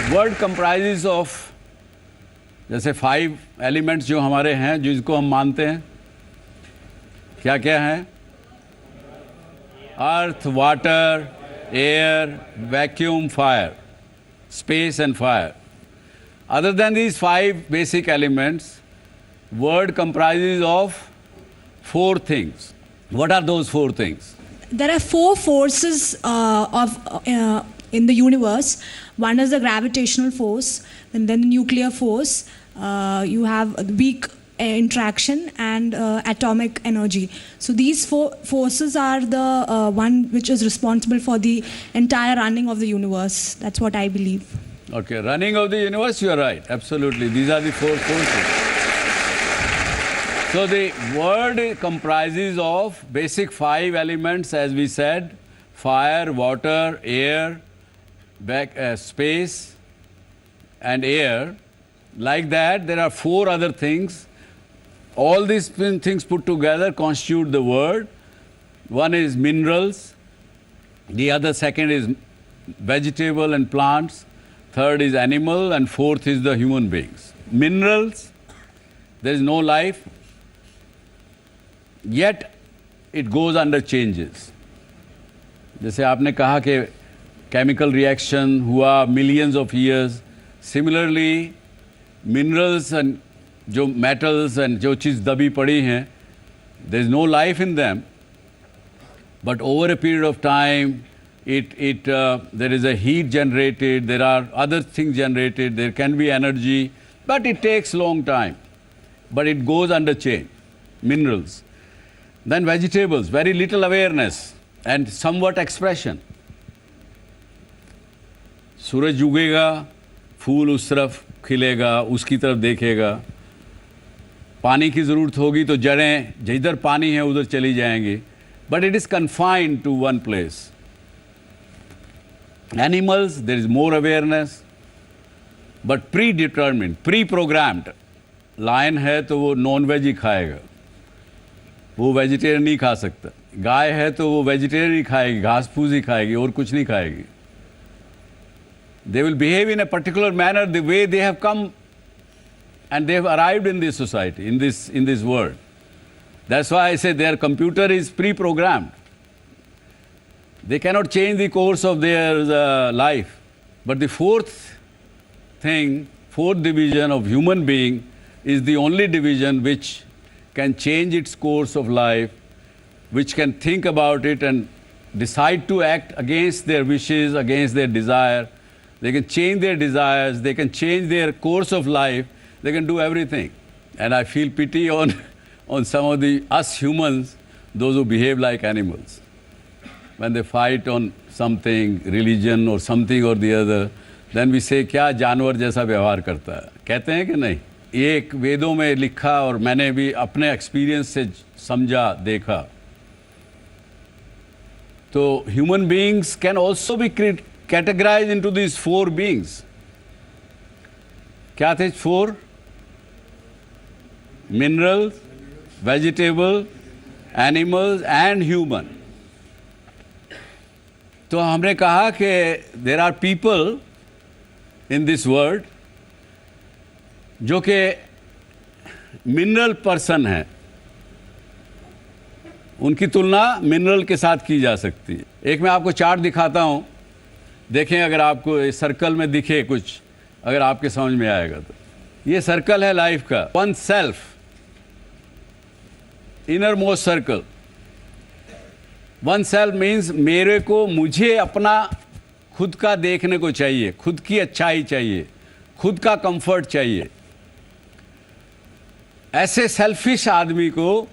Word comprises of जैसे 5 elements जो हमारे हैं जिसको हम मानते हैं, क्या क्या हैं? Earth, water, air, vacuum, fire, space and fire. Other than these 5 basic elements, word comprises of 4 things. What are those 4 things? There are 4 forces in the universe. One is the gravitational force, and then the nuclear force. You have weak interaction and atomic energy. So these 4 forces are the one which is responsible for the entire running of the universe. That's what I believe. Okay, running of the universe, you are right. Absolutely. These are the 4 forces. So the word comprises of basic 5 elements, as we said: fire, water, air, space, and air. Like that, there are 4 other things. All these things put together constitute the word. One is minerals, the other second is vegetable and plants, third is animal, and fourth is the human beings. Minerals, there is no life, yet it goes under changes. जैसे आपने कहा कि chemical reaction हुआ millions of years. Similarly, minerals and जो metals and जो चीज़ दबी पड़ी हैं, there is no life in them, but over a period of time, there is a heat generated, there are other things generated, there can be energy, but it takes long time, but it goes under change. Minerals. Then vegetables, very little awareness and somewhat expression. सूरज उगेगा, फूल उस तरफ खिलेगा, उसकी तरफ देखेगा. पानी की ज़रूरत होगी तो जड़ें जिधर पानी है उधर चली जाएंगी, but it is confined to one place. Animals, there is more awareness, but predetermined, preprogrammed. Lion है तो वो नॉन वेज ही खाएगा, वो वेजिटेरियन नहीं खा सकता. गाय है तो वो वेजिटेरियन ही खाएगी, घास फूस ही खाएगी और कुछ नहीं खाएगी. They will behave in a particular manner the way they have come and they have arrived in this society, in this world. That's why I say their computer is pre-programmed. They cannot change the course of their life. But the fourth division of human being is the only division which can change its course of life, which can think about it and decide to act against their wishes, against their desire. They can change their desires, they can change their course of life. They can do everything. And I feel pity on some of us humans, those who behave like animals. When they fight on something, religion or something or the other, then we say, क्या जानवर जैसा व्यवहार करता है? कहते हैं कि नहीं? ये एक वेदों में लिखा और मैंने भी अपने एक्सपीरियंस से समझा, देखा. तो human beings can also be categorized into these 4 beings. क्या थे 4? Minerals, vegetable, animals and human. तो हमने कहा कि there are people in this world जो कि mineral person हैं, उनकी तुलना mineral के साथ की जा सकती है. एक मैं आपको चार्ट दिखाता हूँ, देखें अगर आपको इस सर्कल में दिखे कुछ, अगर आपके समझ में आएगा तो. ये सर्कल है लाइफ का. One self, inner most circle. One self means मेरे को, मुझे अपना खुद का देखने को चाहिए, खुद की अच्छाई चाहिए, खुद का कंफर्ट चाहिए. ऐसे सेल्फिश आदमी को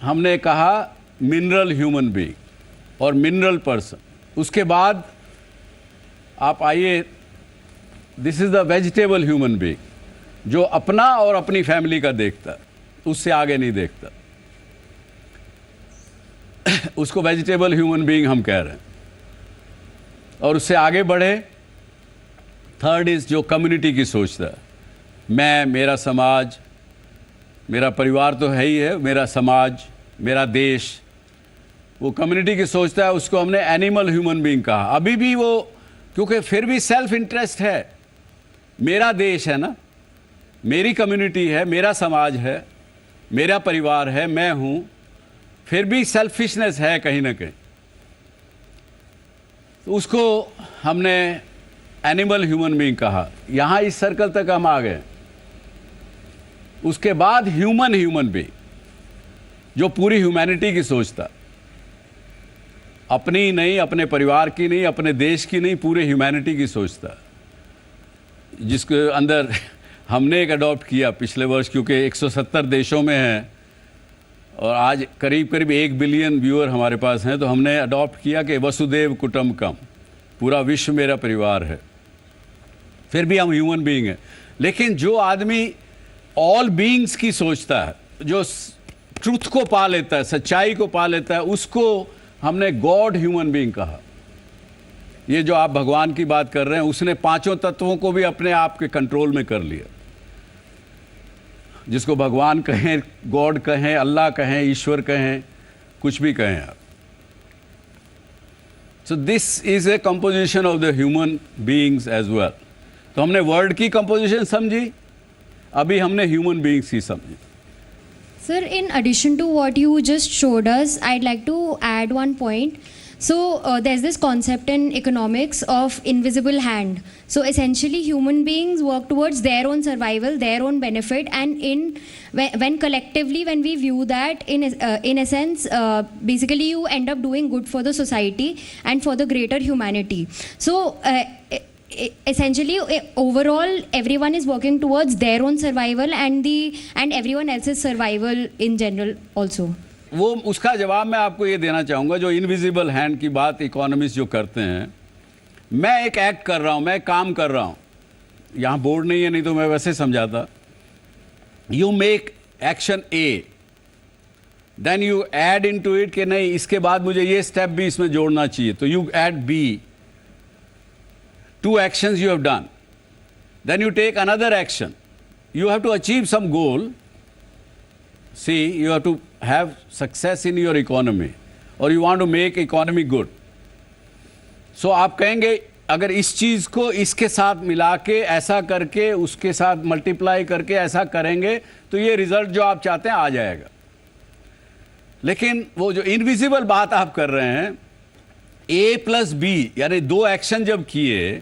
हमने कहा मिनरल ह्यूमन बीइंग और मिनरल पर्सन. उसके बाद आप आइए, this is the vegetable human being, जो अपना और अपनी फैमिली का देखता, उससे आगे नहीं देखता. उसको वेजिटेबल ह्यूमन बीइंग हम कह रहे हैं. और उससे आगे बढ़े, थर्ड इज जो कम्युनिटी की सोचता है. मैं, मेरा समाज, मेरा परिवार तो है ही है, मेरा समाज, मेरा देश, वो कम्युनिटी की सोचता है. उसको हमने एनिमल ह्यूमन बीइंग कहा. अभी भी वो क्योंकि फिर भी सेल्फ इंटरेस्ट है। मेरा देश है ना, मेरी कम्युनिटी है, मेरा समाज है, मेरा परिवार है, मैं हूं, फिर भी सेल्फिशनेस है कहीं ना कहीं। तो उसको हमने एनिमल ह्यूमन बीइंग कहा। यहां इस सर्कल तक हम आ गए। उसके बाद ह्यूमन बीइंग, जो पूरी ह्यूमैनिटी की सोचता, अपनी नहीं, अपने परिवार की नहीं, अपने देश की नहीं, पूरे ह्यूमैनिटी की सोचता, जिसके अंदर हमने एक अडॉप्ट किया पिछले वर्ष, क्योंकि 170 देशों में है और आज करीब करीब 1 बिलियन व्यूअर हमारे पास हैं। तो हमने अडॉप्ट किया कि वसुदेव कुटुंबकम, पूरा विश्व मेरा परिवार है। फिर भी हम ह्यूमन बीइंग हैं। लेकिन जो आदमी ऑल बीइंग्स की सोचता है, जो ट्रुथ को पा लेता है, सच्चाई को पा लेता है, उसको हमने गॉड ह्यूमन बीइंग कहा। ये जो आप भगवान की बात कर रहे हैं, उसने 5 तत्वों को भी अपने आप के कंट्रोल में कर लिया। जिसको भगवान कहें, गॉड कहें, अल्लाह कहें, ईश्वर कहें, कुछ भी कहें आप। So this is a composition of the human beings as well. तो हमने वर्ल्ड की कंपोजिशन समझी, अभी हमने ह्यूमन बीइंग्स की समझी। Sir, in addition to what you just showed us, I'd like to add one point. So, there's this concept in economics of invisible hand. So, essentially, human beings work towards their own survival, their own benefit, and when collectively, when we view that, in a sense, basically, you end up doing good for the society and for the greater humanity. So, essentially, overall, everyone is working towards their own survival and everyone else's survival in general also. वो उसका जवाब मैं आपको ये देना चाहूँगा, जो invisible hand की बात इकोनॉमिस्ट जो करते हैं। मैं एक एक्ट कर रहा हूँ, मैं काम कर रहा हूँ, यहाँ बोर्ड नहीं है, नहीं तो मैं वैसे समझाता। You make action a, then you add into it कि नहीं, इसके बाद मुझे ये स्टेप भी इसमें जोड़ना चाहिए, तो you add B. 2 actions you have done. Then you take another action. You have to achieve some goal. See, you have to have success in your economy, or you want to make economy good. So आप कहेंगे अगर इस चीज़ को इसके साथ मिला के, ऐसा करके, उसके साथ मल्टीप्लाई करके ऐसा करेंगे, तो ये रिजल्ट जो आप चाहते हैं आ जाएगा। लेकिन वो जो इनविजिबल बात आप कर रहे हैं, A+B, यानी 2 एक्शन जब किए,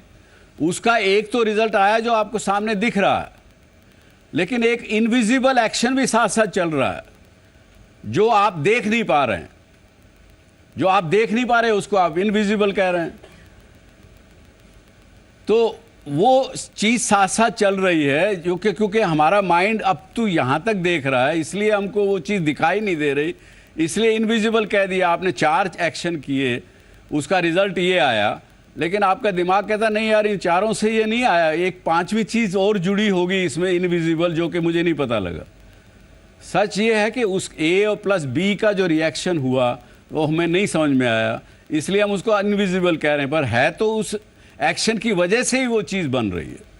उसका एक तो रिजल्ट आया जो आपको सामने दिख रहा है, लेकिन एक इनविजिबल एक्शन भी साथ साथ चल रहा है, जो आप देख नहीं पा रहे हैं। जो आप देख नहीं पा रहे उसको आप इनविजिबल कह रहे हैं। तो वो चीज़ साथ साथ चल रही है, जो कि क्योंकि हमारा माइंड अब तो यहाँ तक देख रहा है, इसलिए हमको वो चीज़ दिखाई नहीं दे रही, इसलिए इनविजिबल कह दिया। आपने 4 एक्शन किए, उसका रिजल्ट ये आया, लेकिन आपका दिमाग कहता नहीं यार, इन 4 से ये नहीं आया, एक 5वीं चीज़ और जुड़ी होगी इसमें इनविजिबल, जो कि मुझे नहीं पता लगा। सच ये है कि उस A+B का जो रिएक्शन हुआ वो हमें नहीं समझ में आया, इसलिए हम उसको इनविजिबल कह रहे हैं, पर है तो उस एक्शन की वजह से ही वो चीज़ बन रही है।